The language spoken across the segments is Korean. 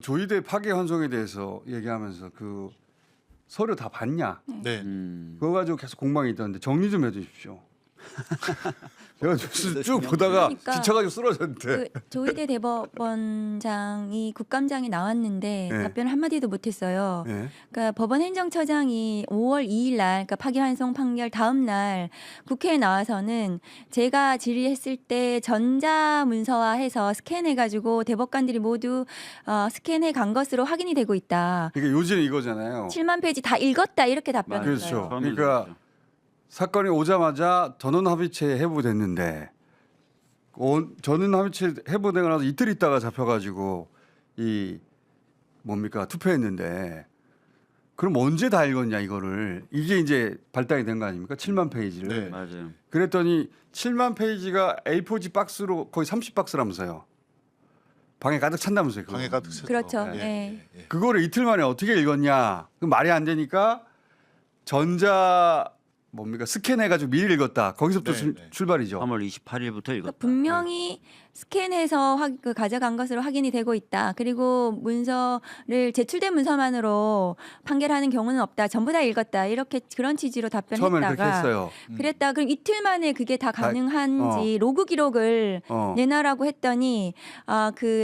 조의대 파기환송에 대해서 얘기하면서 그 서류 다 봤냐? 네. 그거 가지고 계속 공방이 있던데 정리 좀 해주십시오. 제가 뉴스 쭉 보다가 그러니까 지쳐가지고 쓰러졌는데. 그 조의대 대법원장이 국감장에 나왔는데 네. 답변을 한마디도 못했어요. 네. 그러니까 법원행정처장이 5월 2일 날, 그러니까 파기환송 판결 다음 날 국회에 나와서는 제가 질의했을 때 전자문서화해서 스캔해가지고 대법관들이 모두 스캔해 간 것으로 확인이 되고 있다. 그러니까 요즘 이거잖아요. 7만 페이지 다 읽었다 이렇게 답변했어요. 그렇죠. 처음에 그러니까 그랬죠. 사건이 오자마자 전원합의체 해부됐는데 전원합의체 해부되고 나서 이틀 있다가 잡혀가지고 이 뭡니까 투표했는데 그럼 언제 다 읽었냐 이거를 이게 이제 발단이 된 거 아닙니까? 7만 페이지를. 네. 그렇죠. 맞아요. 그랬더니 7만 페이지가 A4지 박스로 거의 30박스라면서요. 방에 가득 찬다면서요. 그거. 방해 가득 찼죠. 그렇죠. 예, 예. 예, 예. 그거를 이틀 만에 어떻게 읽었냐? 그 말이 안 되니까 전자 뭡니까 스캔해가지고 미리 읽었다. 거기서부터 네, 네. 출발이죠. 3월 그러니까 28일부터 읽었다. 분명히 스캔해서 그 가져간 것으로 확인이 되고 있다. 그리고 문서를 제출된 문서만으로 판결하는 경우는 없다. 전부 다 읽었다. 이렇게 그런 취지로 처음에는 그렇게 답변했다가 했어요. 그랬다. 그럼 이틀 만에 그게 다 가능한지 로그 기록을 내놔라고 했더니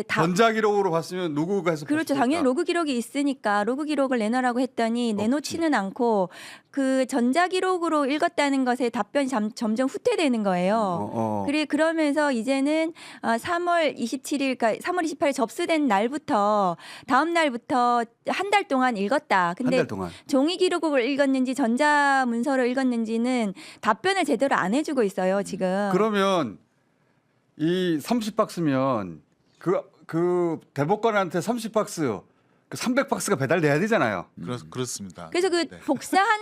전자기록으로 봤으면 누구가 해서 그렇죠. 봤을 당연히 거다. 로그 기록이 있으니까 로그 기록을 내놔라고 했더니 내놓지는 않고 그 전자 기록으로 읽었다는 것에 답변이 점점 후퇴되는 거예요. 그러면서 이제는 3월 27일, 그러니까 3월 28일 접수된 날부터 다음 날부터 한 달 동안 읽었다. 한 근데 달 동안. 종이 기록을 읽었는지 전자 문서를 읽었는지는 답변을 제대로 안 해주고 있어요. 지금. 그러면 이 30박스면 그 대법관한테 30박스, 그 300박스가 배달돼야 되잖아요. 그렇습니다. 그래서 그 네. 복사한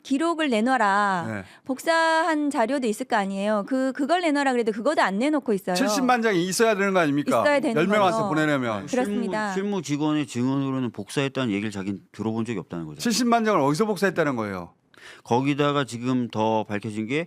기록을 내놔라. 네. 복사한 자료도 있을 거 아니에요. 그걸 내놔라 그래도 그것도 안 내놓고 있어요. 70만 장이 있어야 되는 거 아닙니까? 있어야 되는 10명한테 거죠. 보내려면. 그렇습니다. 실무 직원의 증언으로는 복사했다는 얘기를 자기는 들어본 적이 없다는 거죠. 70만 장을 어디서 복사했다는 거예요? 거기다가 지금 더 밝혀진 게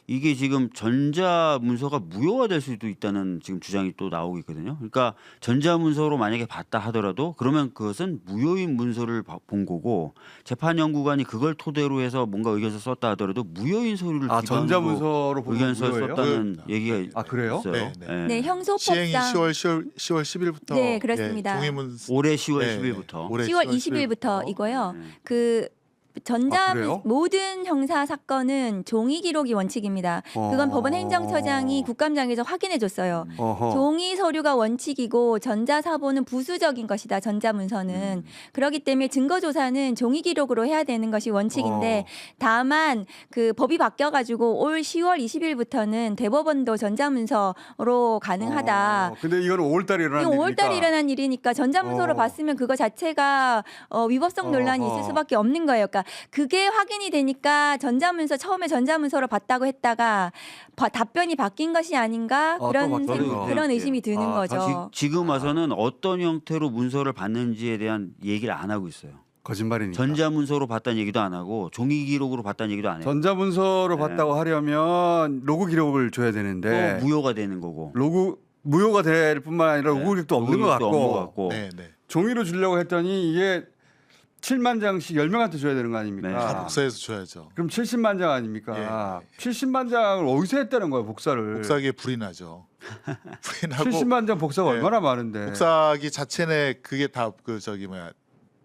이게 지금 전자 문서가 무효화될 수도 있다는 지금 주장이 또 나오고 있거든요. 그러니까 전자 문서로 만약에 봤다 하더라도 그러면 그것은 무효인 문서를 본 거고 재판 연구관이 그걸 토대로 해서 뭔가 의견서 썼다 하더라도 무효인 서류를 아, 기반으로 전자문서로 보면 의견서를 무효예요? 썼다는 무효입니다. 얘기가 아, 그래요? 있어요. 네, 네. 예. 네, 시행이 형소법상 10월 10일부터 네, 그렇습니다. 종이문 올해 10월 네, 10일부터. 올해 10월 10월 20일부터이고요. 네. 그 아, 그래요? 모든 형사 사건은 종이 기록이 원칙입니다. 그건 법원 행정처장이 국감장에서 확인해 줬어요. 어허. 종이 서류가 원칙이고 전자 사본은 부수적인 것이다. 전자 문서는 그렇기 때문에 증거 조사는 종이 기록으로 해야 되는 것이 원칙인데 다만 그 법이 바뀌어 가지고 올 10월 20일부터는 대법원도 전자 문서로 가능하다. 근데 이거는 5월달에 일어난 이건 일이니까. 5월달에 일어난 일이니까 전자문서로 봤으면 그거 자체가 위법성 논란이 있을 수밖에 없는 거예요. 그러니까 그게 확인이 되니까 처음에 전자문서로 봤다고 했다가 답변이 바뀐 것이 아닌가 또 그런 바뀐 거. 그런 의심이 드는 아, 거죠. 지금 와서는 어떤 형태로 문서를 봤는지에 대한 얘기를 안 하고 있어요. 거짓말이니까. 전자 문서로 봤다는 얘기도 안 하고 종이 기록으로 봤다는 얘기도 안 해요. 전자문서로 네. 봤다고 하려면 로그 기록을 줘야 되는데 또 무효가 되는 거고. 무효가 될 뿐만 아니라 로그 기록도 없는 것 기록도 없는 것 같고 같고. 네, 네. 종이로 주려고 했더니 이게 7만 장씩 10명한테 줘야 되는 거 아닙니까? 네. 다 복사해서 줘야죠. 그럼 70만 장 아닙니까? 예. 70만 장을 어디서 했다는 거예요, 복사를? 복사기에 불이 나죠. 불이 나고 70만 장 복사가 네. 얼마나 많은데. 복사기 자체에 그게 다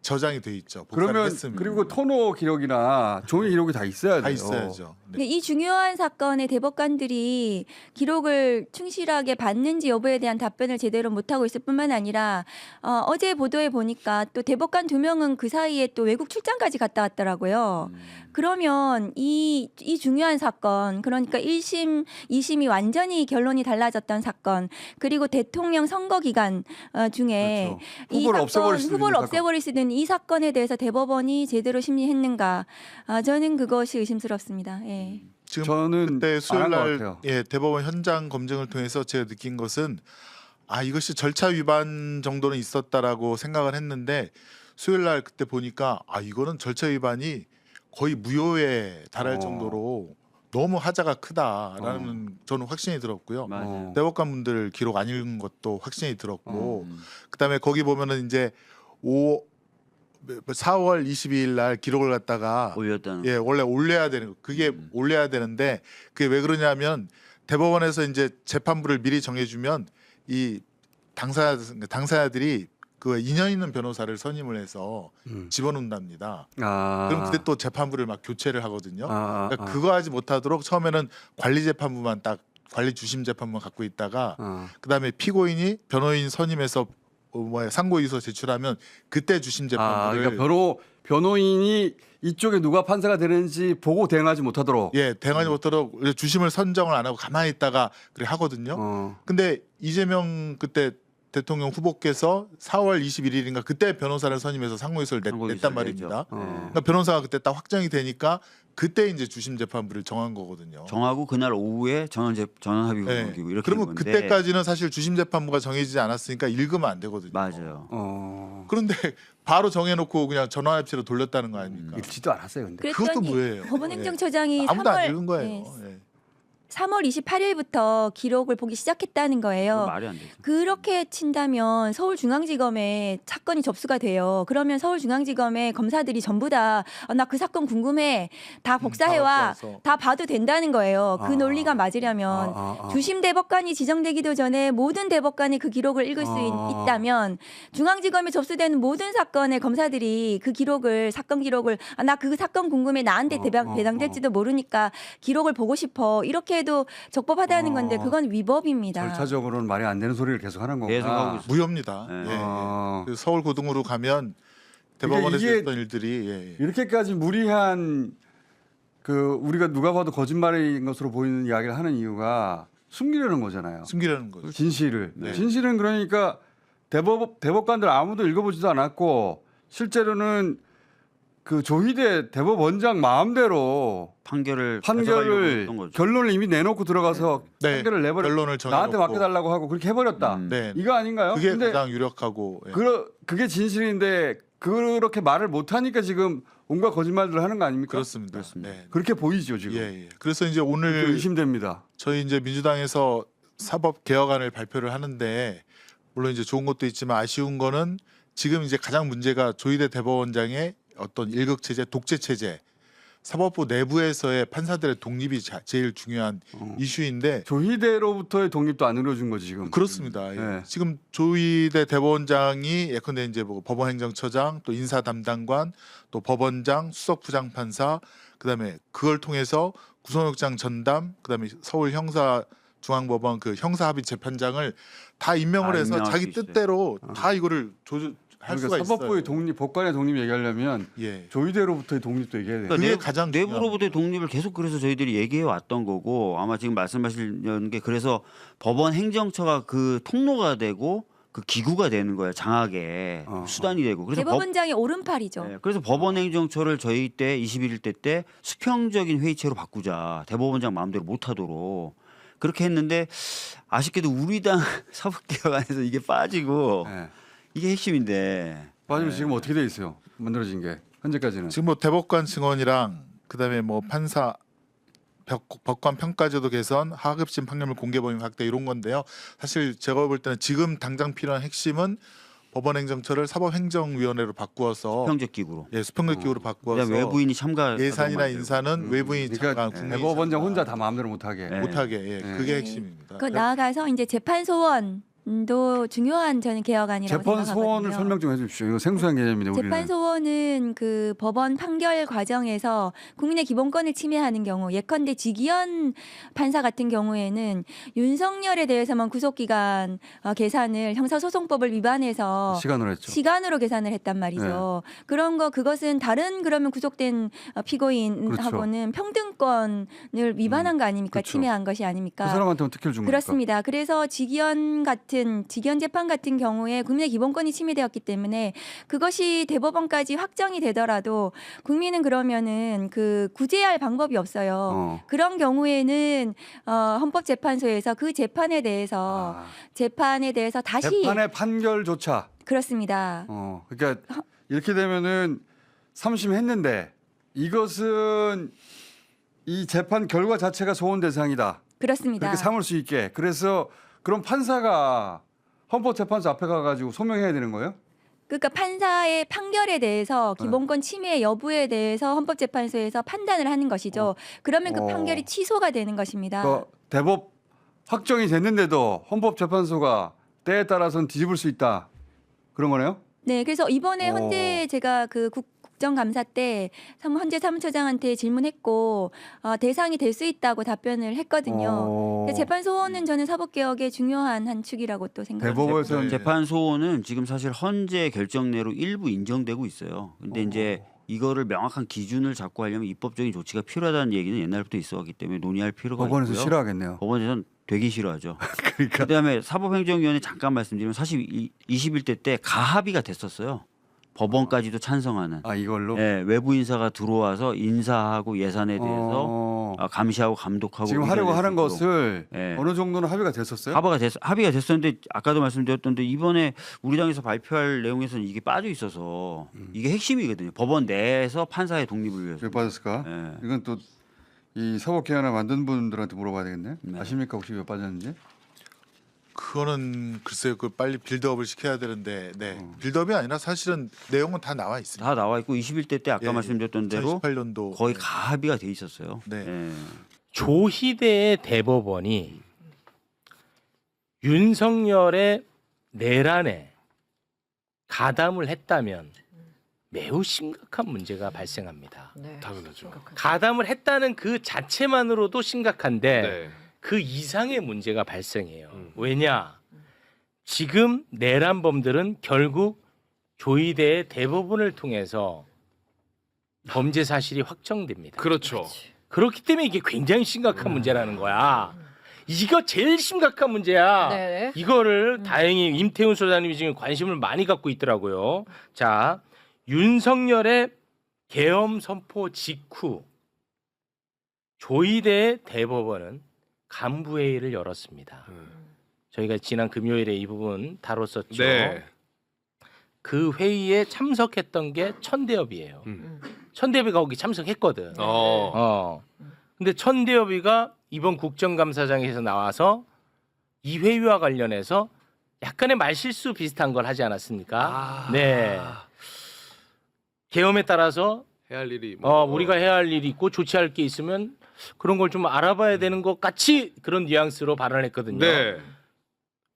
저장이 돼 있죠. 복사를 그러면 했으면. 그리고 토너 기록이나 종이 기록이 다 있어야 돼요. 다 있어야죠. 근데 이 중요한 사건의 대법관들이 기록을 충실하게 받는지 여부에 대한 답변을 제대로 못하고 있을 뿐만 아니라 어제 보도에 보니까 또 대법관 2명은 그 사이에 또 외국 출장까지 갔다 왔더라고요. 그러면 이 중요한 사건, 그러니까 1심, 2심이 완전히 결론이 달라졌던 사건, 그리고 대통령 선거 기간 중에 그렇죠. 이 후보를 사건, 없애버릴 수도 후보를 있는 없애버릴 수 있는 이 사건에 대해서 대법원이 제대로 심리했는가? 저는 그것이 의심스럽습니다. 예. 지금 저는 그때 수요일 안한것 날 같아요. 대법원 현장 검증을 통해서 제가 느낀 것은 이것이 절차 위반 정도는 있었다라고 생각을 했는데 수요일 날 그때 보니까 이거는 절차 위반이 거의 무효에 달할 정도로 너무 하자가 크다라는 저는 확신이 들었고요. 맞아요. 대법관분들 기록 안 읽은 것도 확신이 들었고 그다음에 거기 보면은 이제 4월 22일 날 기록을 갖다가 올렸다는. 예, 원래 올려야 되는 거. 그게 올려야 되는데 그게 왜 그러냐면 대법원에서 이제 재판부를 미리 정해주면 이 당사자들이 그 인연 있는 변호사를 선임을 해서 집어넣는답니다. 그럼 그때 또 재판부를 막 교체를 하거든요. 그러니까 그거 하지 못하도록 처음에는 관리 재판부만 딱 관리 주심 재판부만 갖고 있다가 그다음에 피고인이 변호인 선임해서 상고이소 제출하면 그때 주심 재판부를 그러니까 변호인이 이쪽에 누가 판사가 되는지 보고 대응하지 못하도록. 예, 대응하지 못하도록 주심을 선정을 안 하고 가만히 있다가 그래 하거든요. 근데 이재명 그때 대통령 후보께서 4월 21일인가 그때 변호사를 선임해서 상고이소를 냈단 말입니다. 그러니까 변호사가 그때 딱 확정이 되니까 그때 이제 주심 재판부를 정한 거거든요. 정하고 그날 오후에 전원 합의를 네. 넘기고 이렇게 그러면 된 건데. 그때까지는 사실 주심 재판부가 정해지지 않았으니까 읽으면 안 되거든요. 맞아요. 그런데 바로 정해놓고 그냥 전환합치로 돌렸다는 거 아닙니까? 읽지도 않았어요, 근데. 그것도 그랬더니 뭐예요? 법원행정처장이 아무도 안 3월 읽은 거예요. 예. 3월 28일부터 기록을 보기 시작했다는 그건 거예요. 말이 안 되죠. 그렇게 친다면 서울중앙지검에 사건이 접수가 돼요. 그러면 서울중앙지검의 검사들이 전부 다 나 그 사건 궁금해. 다 복사해와. 갖고 와서. 다 봐도 된다는 거예요. 그 아. 논리가 맞으려면 주심 대법관이 지정되기도 전에 모든 대법관이 그 기록을 읽을 수 있다면 중앙지검에 접수되는 모든 사건의 검사들이 그 기록을 사건 기록을 나 그 사건 궁금해. 나한테 배당될지도 모르니까 기록을 보고 싶어. 이렇게 해도 적법하다는 건데 그건 위법입니다. 절차적으로는 말이 안 되는 소리를 계속 하는 거구나. 계속 하고 있어요. 무효입니다. 네. 예. 그 서울 고등으로 가면 대법원에서 이게 했던 일들이 예. 이렇게까지 무리한 그 우리가 누가 봐도 거짓말인 것으로 보이는 이야기를 하는 이유가 숨기려는 거잖아요. 숨기려는 거죠. 진실을. 네. 진실은 그러니까 대법관들 아무도 읽어보지도 않았고 실제로는 그 조희대 대법원장 마음대로 판결을 가져가려고 했던 거죠. 결론을 이미 내놓고 들어가서 네. 판결을 내버려 결론을 나한테 정해놓고. 맡겨달라고 하고 그렇게 해버렸다. 네. 이거 아닌가요? 그게 근데 가장 유력하고 예. 그게 진실인데 그렇게 말을 못하니까 지금 온갖 거짓말들을 하는 거 아닙니까? 그렇습니다. 네. 그렇게 보이죠 지금. 예. 그래서 이제 그게 오늘 의심됩니다. 저희 이제 민주당에서 사법 개혁안을 발표를 하는데 물론 이제 좋은 것도 있지만 아쉬운 거는 지금 이제 가장 문제가 조희대 대법원장의 어떤 일극 체제, 독재 체제, 사법부 내부에서의 판사들의 독립이 제일 중요한 이슈인데 조희대로부터의 독립도 안 이루어진 거지 지금. 그렇습니다. 예. 네. 지금 조희대 대법원장이 예컨대 이제 뭐 법원행정처장, 또 인사 담당관, 또 법원장, 수석 부장판사, 그다음에 그걸 통해서 구속영장 전담, 그다음에 서울 형사중앙법원 그 형사합의 재판장을 다 임명을 다 해서 임명할 자기 수 있어요. 뜻대로 다 이거를 할 그러니까 수가 사법부의 있어요. 독립, 법관의 독립 얘기하려면 예. 조희대로부터의 독립도 얘기해야 돼요. 그게 내부- 가장 내부로부터의 독립을 계속 그래서 저희들이 얘기해 왔던 거고 아마 지금 말씀하시는 게 그래서 법원 행정처가 그 통로가 되고 그 기구가 되는 거예요. 장악의 수단이 되고 그래서 대법원장의 오른팔이죠. 네, 그래서 법원 행정처를 저희 때 21대 때 수평적인 회의체로 바꾸자. 대법원장 마음대로 못하도록 그렇게 했는데 아쉽게도 우리 당 사법개혁안에서 이게 빠지고 네. 이게 핵심인데 빠지면 지금 어떻게 돼 있어요? 만들어진 게 현재까지는. 지금 뭐 대법관 증언이랑 그다음에 뭐 판사 법관 평가제도 개선, 하급심 판결물 공개 범위 확대 이런 건데요. 사실 제가 볼 때는 지금 당장 필요한 핵심은 법원행정처를 사법행정위원회로 바꾸어서 수평적 기구로 예, 수평적 기구로 바꾸어서 그냥 외부인이 참가 예산이나 인사는 외부인이 그러니까 참가 국민이 대법원장 참가 혼자 다 마음대로 못하게. 네. 못하게 예, 네. 그게 핵심입니다. 그 나아가서 이제 재판 소원도 중요한 저는 개혁안이라고 재판 생각하거든요. 소원을 설명 좀 해주십시오. 이거 생소한 개념인데 우리는. 재판 소원은 그 법원 판결 과정에서 국민의 기본권을 침해하는 경우, 예컨대 지기현 판사 같은 경우에는 윤석열에 대해서만 구속기간 계산을 형사소송법을 위반해서 시간으로 했죠. 시간으로 계산을 했단 말이죠. 그런 거 그것은 다른 그러면 구속된 피고인하고는 평등권을 위반한 거 아닙니까? 그렇죠. 침해한 것이 아닙니까? 그 사람한테는 특혜를 준 거니까. 그렇습니다. 그래서 지기현 재판 같은 경우에 국민의 기본권이 침해되었기 때문에 그것이 대법원까지 확정이 되더라도 국민은 그러면은 그 구제할 방법이 없어요. 그런 경우에는 헌법재판소에서 그 재판에 대해서 다시 재판의 판결조차. 그렇습니다. 그러니까 이렇게 되면은 3심 했는데 이것은 이 재판 결과 자체가 소원 대상이다. 그렇습니다. 그렇게 삼을 수 있게. 그래서 그럼 판사가 헌법재판소 앞에 가가지고 소명해야 되는 거예요? 그러니까 판사의 판결에 대해서 기본권 침해 여부에 대해서 헌법재판소에서 판단을 하는 것이죠. 그러면 그 판결이 취소가 되는 것입니다. 그 대법 확정이 됐는데도 헌법재판소가 때에 따라서는 뒤집을 수 있다. 그런 거네요? 네, 그래서 이번에 어. 헌재 제가 그 국정감사 때 헌재 사무처장한테 질문했고 대상이 될 수 있다고 답변을 했거든요. 근데 재판 소원은 저는 사법개혁의 중요한 한 축이라고 또 생각합니다. 대법에서는 네. 재판 소원은 지금 사실 헌재 결정내로 일부 인정되고 있어요. 근데 이제 이거를 명확한 기준을 잡고 하려면 입법적인 조치가 필요하다는 얘기는 옛날부터 있어왔기 때문에 논의할 필요가 법원에서 있고요. 싫어하겠네요. 법원에서는 되게 싫어하죠. 그러니까 그다음에 사법행정위원회 잠깐 말씀드리면 사실 21대 때 가합의가 됐었어요. 법원까지도 찬성하는. 이걸로 예, 외부 인사가 들어와서 인사하고 예산에 대해서 감시하고 감독하고 지금 하려고 의견을 하는 낼 수 있도록. 것을 예. 어느 정도는 합의가 됐었어요? 합의가 됐었는데 아까도 말씀드렸던데 이번에 우리 당에서 발표할 내용에서는 이게 빠져 있어서 이게 핵심이거든요. 법원 내에서 판사의 독립을 위해서. 왜 빠졌을까? 예. 이건 또 이 사법개혁을 만든 분들한테 물어봐야 되겠네. 네. 아십니까 혹시 왜 빠졌는지? 그거는 글쎄요. 그 빨리 빌드업을 시켜야 되는데 빌드업이 아니라 사실은 내용은 다 나와 있습니다. 다 나와 있고 21대 때 아까 예, 말씀드렸던 대로 2018년도 거의 가합의가 돼 있었어요. 네. 예. 조희대의 대법원이 윤석열의 내란에 가담을 했다면 매우 심각한 문제가 발생합니다. 네. 당연하죠. 가담을 했다는 그 자체만으로도 심각한데 네. 그 이상의 문제가 발생해요. 왜냐? 지금 내란범들은 결국 조희대의 대법원을 통해서 범죄 사실이 확정됩니다. 그렇죠. 그렇기 때문에 이게 굉장히 심각한 문제라는 거야. 이거 제일 심각한 문제야. 네. 이거를 다행히 임태훈 소장님이 지금 관심을 많이 갖고 있더라고요. 자, 윤석열의 계엄 선포 직후 조희대 대법원은 간부회의를 열었습니다. 저희가 지난 금요일에 이 부분 다뤘었죠. 네. 그 회의에 참석했던 게 천대엽이에요. 천대엽이가 거기 참석했거든. 근데 천대엽이가 이번 국정감사장에서 나와서 이 회의와 관련해서 약간의 말실수 비슷한 걸 하지 않았습니까? 네. 계엄에 따라서 해야 할 일이 우리가 해야 할 일이 있고 조치할 게 있으면 그런 걸 좀 알아봐야 되는 것 같이 그런 뉘앙스로 발언했거든요. 네.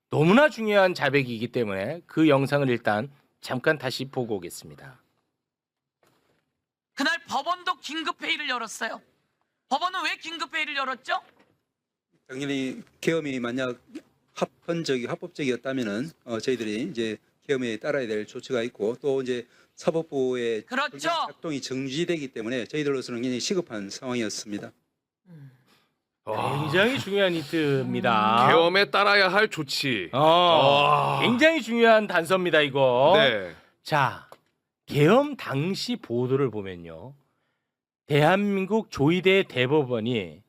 너무나 중요한 자백이기 때문에 그 영상을 일단 잠깐 다시 보고 오겠습니다. 그날 법원도 긴급회의를 열었어요. 법원은 왜 긴급회의를 열었죠? 당연히 계엄이 만약 합법적이었다면은 저희들이 이제 계엄에 따라야 될 조치가 있고 또 이제 사법부의 그렇죠. 작동이 정지되기 때문에 저희들로서는 굉장히 시급한 상황이었습니다. 굉장히 중요한 힌트입니다. 계엄에 따라야 할 조치. 굉장히 중요한 단서입니다, 이거. 네. 자, 계엄 당시 보도를 보면요. 대한민국 조희대 대법원이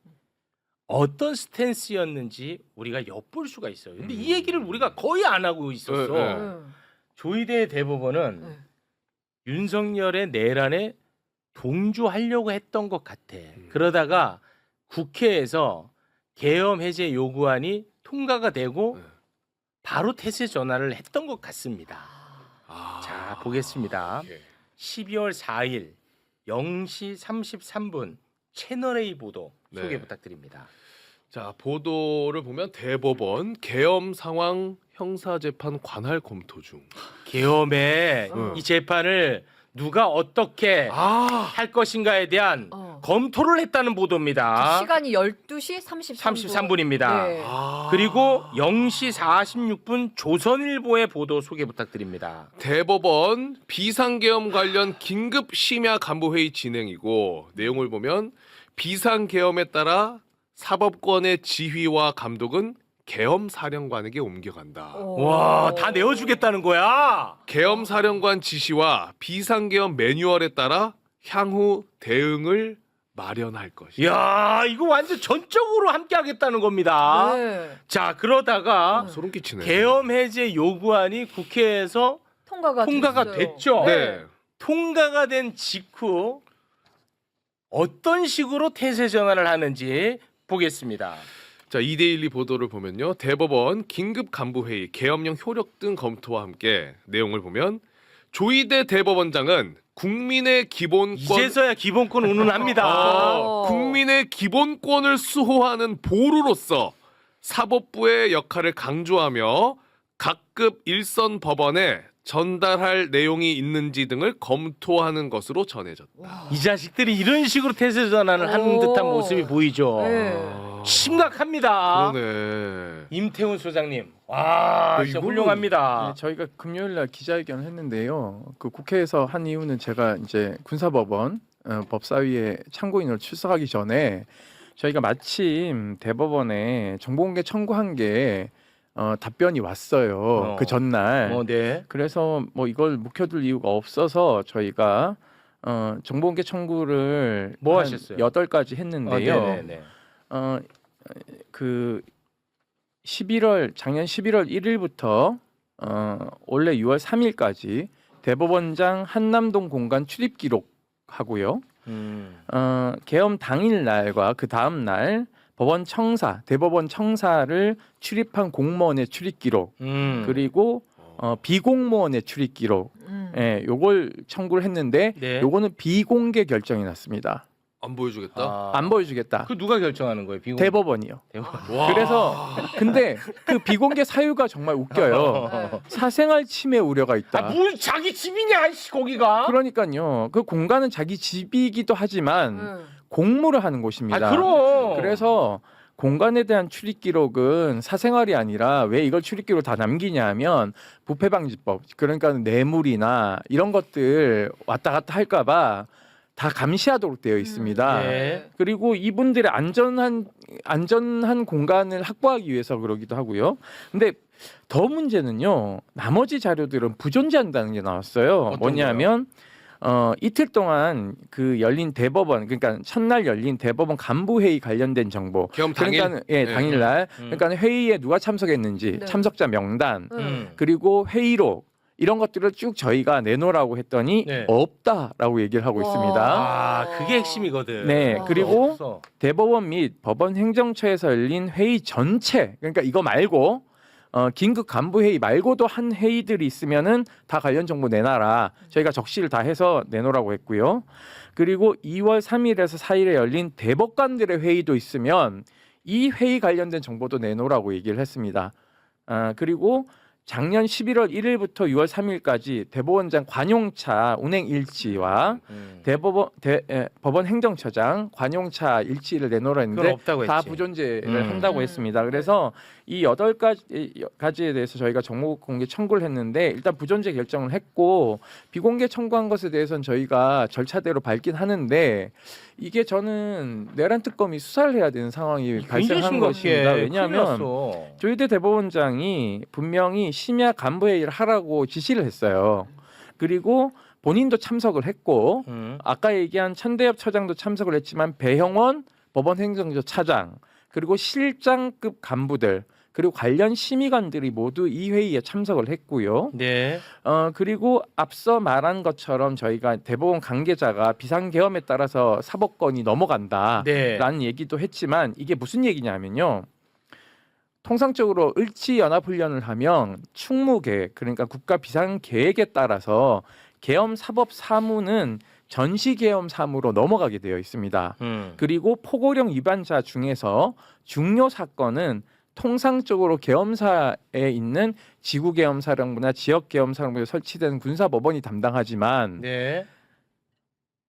어떤 스탠스였는지 우리가 엿볼 수가 있어요. 근데 이 얘기를 우리가 거의 안 하고 있었어. 네. 조희대 대법원은 윤석열의 내란에 동조하려고 했던 것 같아. 그러다가 국회에서 계엄 해제 요구안이 통과가 되고 바로 태세 전환을 했던 것 같습니다. 자, 보겠습니다. 예. 12월 4일 0시 33분 채널A 보도 소개 네. 부탁드립니다. 자, 보도를 보면 대법원 계엄 상황 형사재판 관할 검토 중. 계엄의 이 재판을 누가 어떻게 아, 할 것인가에 대한 검토를 했다는 보도입니다. 시간이 12시 33분. 33분입니다. 네. 그리고 0시 46분 조선일보의 보도 소개 부탁드립니다. 대법원 비상계엄 관련 긴급 심야 간부회의 진행이고 내용을 보면 비상계엄에 따라 사법권의 지휘와 감독은 계엄 사령관에게 옮겨간다. 와, 다 내어주겠다는 거야. 계엄 사령관 지시와 비상계엄 매뉴얼에 따라 향후 대응을 마련할 것이다. 야, 이거 완전 전적으로 함께 하겠다는 겁니다. 네. 자, 그러다가 소름 끼치네. 계엄 해제 요구안이 국회에서 통과가 됐어요. 됐죠. 네. 통과가 된 직후 어떤 식으로 태세 전환을 하는지 보겠습니다. 자, 2대1 보도를 보면요. 대법원 긴급 간부회의, 계엄령 효력 등 검토와 함께 내용을 보면 조희대 대법원장은 국민의 기본권 이제서야 기본권 운운합니다. 국민의 기본권을 수호하는 보루로서 사법부의 역할을 강조하며 각급 일선 법원에 전달할 내용이 있는지 등을 검토하는 것으로 전해졌다. 이 자식들이 이런 식으로 태세 전환을 하는 오. 듯한 모습이 보이죠. 네. 심각합니다. 그러네. 임태훈 소장님, 와, 진짜 이거는- 훌륭합니다. 네, 저희가 금요일 날 기자회견을 했는데요. 그 국회에서 한 이유는 제가 이제 군사법원 법사위에 참고인으로 출석하기 전에 저희가 마침 대법원에 정보공개 청구한 게 답변이 왔어요. 그 전날. 네. 그래서 뭐 이걸 묵혀둘 이유가 없어서 저희가 정보공개 청구를 뭐 한 하셨어요? 8가지 했는데요. 네네네. 그 작년 11월 1일부터 올해 6월 3일까지 대법원장 한남동 공간 출입 기록하고요. 계엄 당일 날과 그 다음 날 법원 청사, 대법원 청사를 출입한 공무원의 출입 기록, 그리고 비공무원의 출입 기록, 예, 요걸 청구를 했는데 네. 요거는 비공개 결정이 났습니다. 안 보여주겠다. 안 보여주겠다. 그 누가 결정하는 거예요? 비공... 대법원이요. 와. 그래서 근데 그 비공개 사유가 정말 웃겨요. 사생활 침해 우려가 있다. 뭐 자기 집이냐, 이 거기가? 그러니까요. 그 공간은 자기 집이기도 하지만 공무를 하는 곳입니다. 그럼. 그래서 공간에 대한 출입 기록은 사생활이 아니라 왜 이걸 출입 기록 다 남기냐면 부패방지법, 그러니까 뇌물이나 이런 것들 왔다 갔다 할까봐 다 감시하도록 되어 있습니다. 네. 그리고 이분들의 안전한 공간을 확보하기 위해서 그러기도 하고요. 근데 더 문제는요. 나머지 자료들은 부존재한다는 게 나왔어요. 어떤 뭐냐면 이틀 동안 그 열린 대법원, 그러니까 첫날 열린 대법원 간부 회의 관련된 정보. 계엄 당일? 그러니까 예, 네. 당일날. 그러니까 회의에 누가 참석했는지, 네. 참석자 명단, 그리고 회의록 이런 것들을 쭉 저희가 내놓으라고 했더니 네. 없다라고 얘기를 하고 있습니다. 아, 그게 핵심이거든. 네, 그리고 없어. 대법원 및 법원 행정처에서 열린 회의 전체, 그러니까 이거 말고 긴급 간부 회의 말고도 한 회의들이 있으면은 다 관련 정보 내놔라. 저희가 적시를 다 해서 내놓으라고 했고요. 그리고 2월 3일에서 4일에 열린 대법관들의 회의도 있으면 이 회의 관련된 정보도 내놓으라고 얘기를 했습니다. 그리고 작년 11월 1일부터 6월 3일까지 대법원장 관용차 운행 일지와 법원 행정처장 관용차 일지를 내놓으라 그건 했는데 없다고 다 했지. 부존재를 한다고 했습니다. 그래서 이 8가지에 대해서 저희가 정보 공개 청구를 했는데 일단 부존재 결정을 했고 비공개 청구한 것에 대해서는 저희가 절차대로 밝긴 하는데 이게 저는 내란 특검이 수사를 해야 되는 상황이 발생한 것입니다. 왜냐하면 조희대 대법원장이 분명히 심야 간부 회의를 하라고 지시를 했어요. 그리고 본인도 참석을 했고 아까 얘기한 천대엽 처장도 참석을 했지만 배형원 법원 행정처 차장 그리고 실장급 간부들 그리고 관련 심의관들이 모두 이 회의에 참석을 했고요. 네. 그리고 앞서 말한 것처럼 저희가 대법원 관계자가 비상계엄에 따라서 사법권이 넘어간다라는 네. 얘기도 했지만 이게 무슨 얘기냐면요. 통상적으로 을지연합훈련을 하면 충무계획 그러니까 국가 비상계획에 따라서 계엄 사법 사무는 전시계엄 사무로 넘어가게 되어 있습니다. 그리고 포고령 위반자 중에서 중요 사건은 통상적으로 계엄사에 있는 지구계엄사령부나 지역계엄사령부에 설치된 군사법원이 담당하지만 네.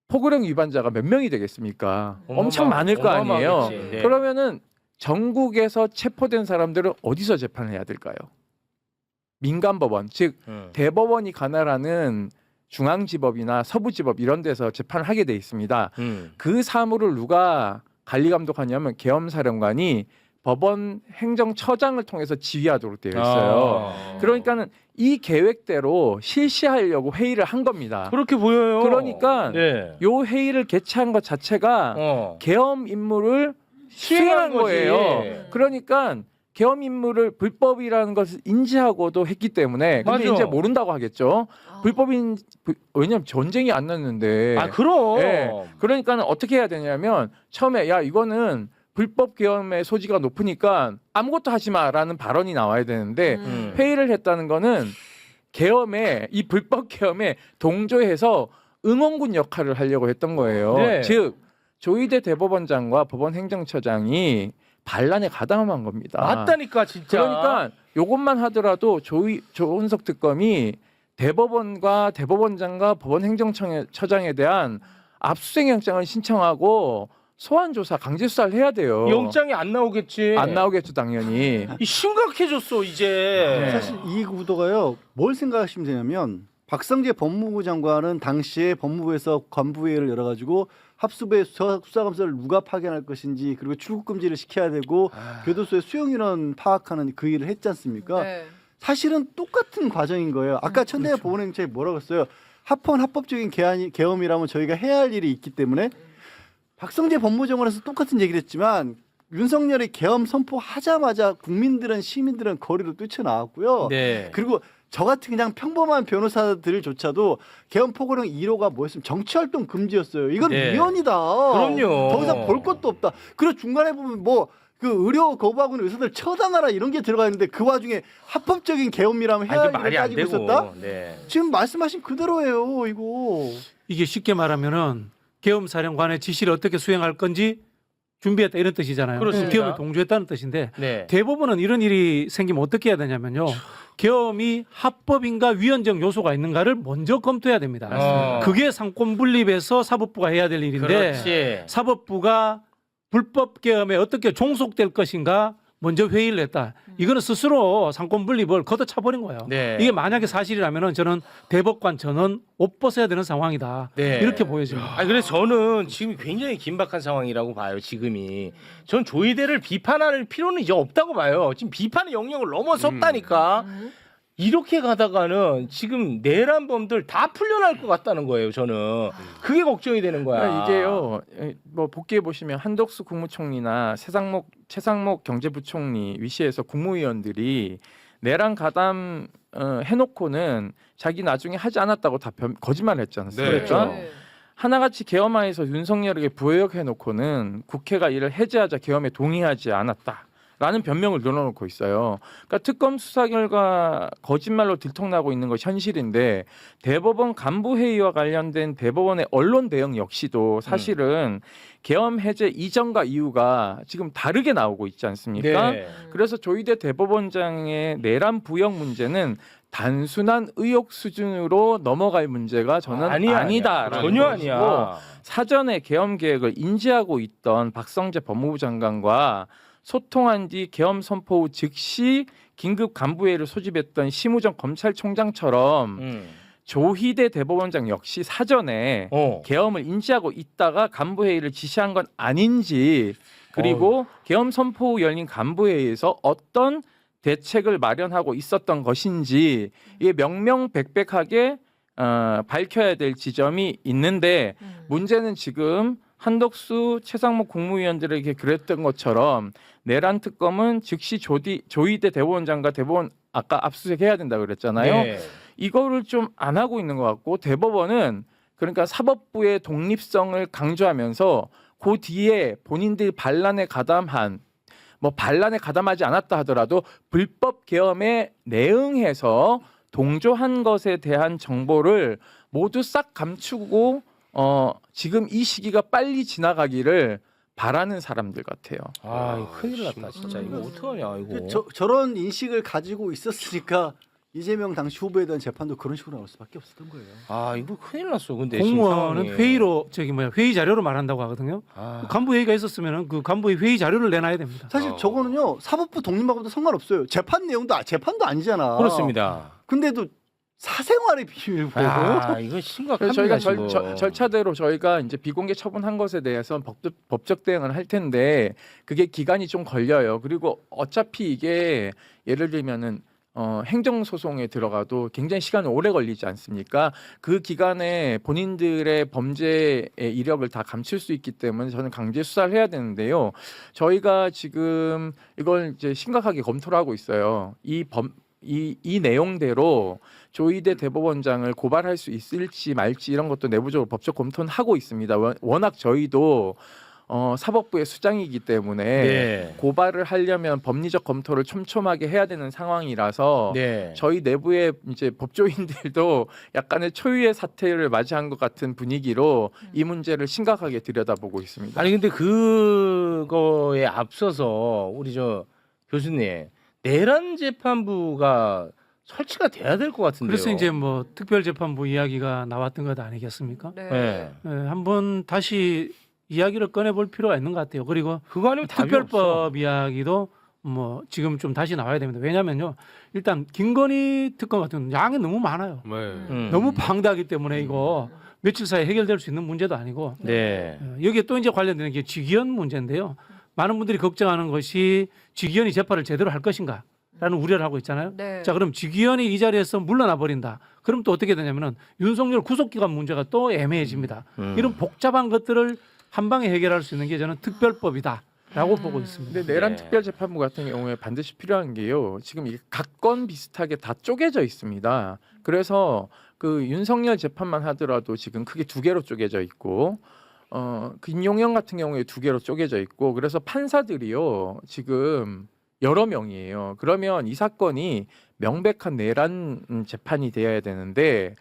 포고령 위반자가 몇 명이 되겠습니까? 엄청 많을 거 아니에요. 어마어마하겠지. 네. 그러면은 전국에서 체포된 사람들은 어디서 재판을 해야 될까요? 민간법원, 즉 대법원이 관할하는 중앙지법이나 서부지법 이런 데서 재판을 하게 돼 있습니다. 그 사무를 누가 관리 감독하냐면 계엄사령관이 법원 행정처장을 통해서 지휘하도록 되어 있어요. 그러니까는 이 계획대로 실시하려고 회의를 한 겁니다. 그렇게 보여요. 그러니까 네. 요 회의를 개최한 것 자체가 계엄 임무를 수행한 거예요. 그러니까 계엄 임무를 불법이라는 것을 인지하고도 했기 때문에 근데 맞아. 이제 모른다고 하겠죠. 왜냐면 전쟁이 안 났는데. 아, 그럼. 예. 그러니까 어떻게 해야 되냐면 처음에 야 이거는 불법 계엄의 소지가 높으니까 아무것도 하지 마라는 발언이 나와야 되는데 회의를 했다는 거는 계엄에 이 불법 계엄에 동조해서 응원군 역할을 하려고 했던 거예요. 네. 즉 조희대 대법원장과 법원행정처장이 반란에 가담한 겁니다. 맞다니까 진짜. 그러니까 요것만 하더라도 조은석 특검이 대법원과 대법원장과 법원행정처장에 대한 압수수색영장을 신청하고 소환 조사, 강제 수사를 해야 돼요. 영장이 안 나오겠지. 안 나오겠죠, 당연히. 이 심각해졌어 이제. 네. 사실 이 구도가요. 뭘 생각하시면 되냐면 박성재 법무부 장관은 당시에 법무부에서 관부회의를 열어가지고 합수부의 수사검사를 누가 파견할 것인지 그리고 출국 금지를 시켜야 되고 교도소의 수용 인원 파악하는 그 일을 했지 않습니까? 네. 사실은 똑같은 과정인 거예요. 아까 천대엽 법원행정처장이 뭐라고 했어요? 합법적인 계엄이라면 저희가 해야 할 일이 있기 때문에 박성재 법무장관에서 똑같은 얘기를 했지만 윤석열이 계엄 선포하자마자 시민들은 거리로 뛰쳐나왔고요. 네. 그리고 저 같은 그냥 평범한 변호사들조차도 계엄 포고령 1호가 뭐였으면 정치활동 금지였어요. 이건 네. 위헌이다. 그럼요. 더 이상 볼 것도 없다. 그리고 중간에 보면 뭐 그 의료 거부하고 있는 의사들 처단하라 이런 게 들어가 있는데 그 와중에 합법적인 계엄이라면 해야 아니, 할 말이 일을 안 따지고 되고. 있었다? 네. 지금 말씀하신 그대로예요. 이거. 이게 쉽게 말하면은 계엄사령관의 지시를 어떻게 수행할 건지 준비했다 이런 뜻이잖아요. 그렇습니다. 계엄에 동조했다는 뜻인데 네. 대법원은 이런 일이 생기면 어떻게 해야 되냐면요. 계엄이 합법인가 위헌적 요소가 있는가를 먼저 검토해야 됩니다. 그게 상권 분립에서 사법부가 해야 될 일인데 그렇지. 사법부가 불법 계엄에 어떻게 종속될 것인가 먼저 회의를 했다. 이거는 스스로 상권 분립을 걷어차버린 거예요. 네. 이게 만약에 사실이라면은 저는 대법관 저는 옷 벗어야 되는 상황이다. 네. 이렇게 보여집니다. 아니 그래서 저는 지금 굉장히 긴박한 상황이라고 봐요. 지금이. 전 조희대를 비판할 필요는 이제 없다고 봐요. 지금 비판의 영역을 넘어섰다니까. 이렇게 가다가는 지금 내란범들 다 풀려날 것 같다는 거예요. 저는 그게 걱정이 되는 거야. 그러니까 이게요. 뭐 복기해 보시면 한덕수 국무총리나 최상목 경제부총리 위시에서 국무위원들이 내란 가담 해놓고는 자기 나중에 하지 않았다고 다 거짓말을 했지 않습니까? 네. 그렇죠. 네. 하나같이 계엄하에서 윤석열에게 부역해놓고는 국회가 이를 해제하자 계엄에 동의하지 않았다. 라는 변명을 늘어놓고 있어요. 그러니까 특검 수사 결과 거짓말로 들통나고 있는 것이 현실인데 대법원 간부 회의와 관련된 대법원의 언론 대응 역시도 사실은 계엄 해제 이전과 이후가 지금 다르게 나오고 있지 않습니까? 네. 그래서 조희대 대법원장의 내란 부역 문제는 단순한 의혹 수준으로 넘어갈 문제가 저는 아니다. 전혀 아니야. 사전에 계엄 계획을 인지하고 있던 박성재 법무부 장관과 소통한 뒤 계엄 선포 후 즉시 긴급 간부회의를 소집했던 심우정 검찰총장처럼 조희대 대법원장 역시 사전에 계엄을 인지하고 있다가 간부회의를 지시한 건 아닌지 그리고 계엄 선포 후 열린 간부회의에서 어떤 대책을 마련하고 있었던 것인지 이게 명명백백하게 밝혀야 될 지점이 있는데 문제는 지금 한덕수, 최상목 국무위원들에게 그랬던 것처럼 내란 특검은 즉시 조희대 대법원장과 대법원 아까 압수수색해야 된다 그랬잖아요. 네. 이거를 좀 안 하고 있는 것 같고 대법원은 그러니까 사법부의 독립성을 강조하면서 그 뒤에 본인들 반란에 가담한 뭐 반란에 가담하지 않았다 하더라도 불법 계엄에 내응해서 동조한 것에 대한 정보를 모두 싹 감추고 지금 이 시기가 빨리 지나가기를 바라는 사람들 같아요. 아, 이거 큰일 났다 진짜. 이거 어떡하냐 이거. 저런 인식을 가지고 있었으니까 이재명 당시 후보에 대한 재판도 그런 식으로 나올 수밖에 없었던 거예요. 아, 이거 큰일 났어. 근데 공무원은 지금 상황이. 회의로 회의 자료로 말한다고 하거든요. 아. 간부 회의가 있었으면은 그 간부의 회의 자료를 내놔야 됩니다. 사실 저거는요 사법부 독립하고도 상관없어요. 재판 내용도 재판도 아니잖아. 그렇습니다. 근데도 사생활의 비밀을 보고 아, 이거 심각합니다. 저희가 지금. 절차대로 저희가 이제 비공개 처분한 것에 대해서 법적 대응을 할 텐데 그게 기간이 좀 걸려요. 그리고 어차피 이게 예를 들면은 행정소송에 들어가도 굉장히 시간이 오래 걸리지 않습니까? 그 기간에 본인들의 범죄의 이력을 다 감출 수 있기 때문에 저는 강제 수사를 해야 되는데요. 저희가 지금 이걸 이제 심각하게 검토를 하고 있어요. 이 내용대로 조희대 대법원장을 고발할 수 있을지 말지 이런 것도 내부적으로 법적 검토는 하고 있습니다. 워낙 저희도 사법부의 수장이기 때문에 네. 고발을 하려면 법리적 검토를 촘촘하게 해야 되는 상황이라서 네. 저희 내부의 이제 법조인들도 약간의 초유의 사태를 맞이한 것 같은 분위기로 이 문제를 심각하게 들여다보고 있습니다. 아니 근데 그거에 앞서서 우리 저 교수님 내란 재판부가 설치가 돼야 될 것 같은데요. 그래서 이제 뭐 특별재판부 이야기가 나왔던 것 아니겠습니까? 네. 네. 한번 다시 이야기를 꺼내볼 필요가 있는 것 같아요. 그리고 그거 아니면 답이 특별법 없어. 이야기도 뭐 지금 좀 다시 나와야 됩니다. 왜냐하면요, 일단 김건희 특검 같은 경우는 양이 너무 많아요. 네. 너무 방대하기 때문에 이거 며칠 사이에 해결될 수 있는 문제도 아니고 네. 여기에 또 이제 관련되는 게 직위원 문제인데요. 많은 분들이 걱정하는 것이 직위원이 재판을 제대로 할 것인가라는 우려를 하고 있잖아요. 네. 자, 그럼 직위원이 이 자리에서 물러나 버린다. 그럼 또 어떻게 되냐면은 윤석열 구속기간 문제가 또 애매해집니다. 이런 복잡한 것들을 한 방에 해결할 수 있는 게 저는 특별법이다라고 보고 있습니다. 근데 내란 네. 특별재판부 같은 경우에 반드시 필요한 게요. 지금 이게 각건 비슷하게 다 쪼개져 있습니다. 그래서 그 윤석열 재판만 하더라도 지금 크게 두 개로 쪼개져 있고, 김용현 같은 경우에 두 개로 쪼개져 있고, 그래서 판사들이요 지금 여러 명이에요. 그러면 이 사건이 명백한 내란 재판이 되어야 되는데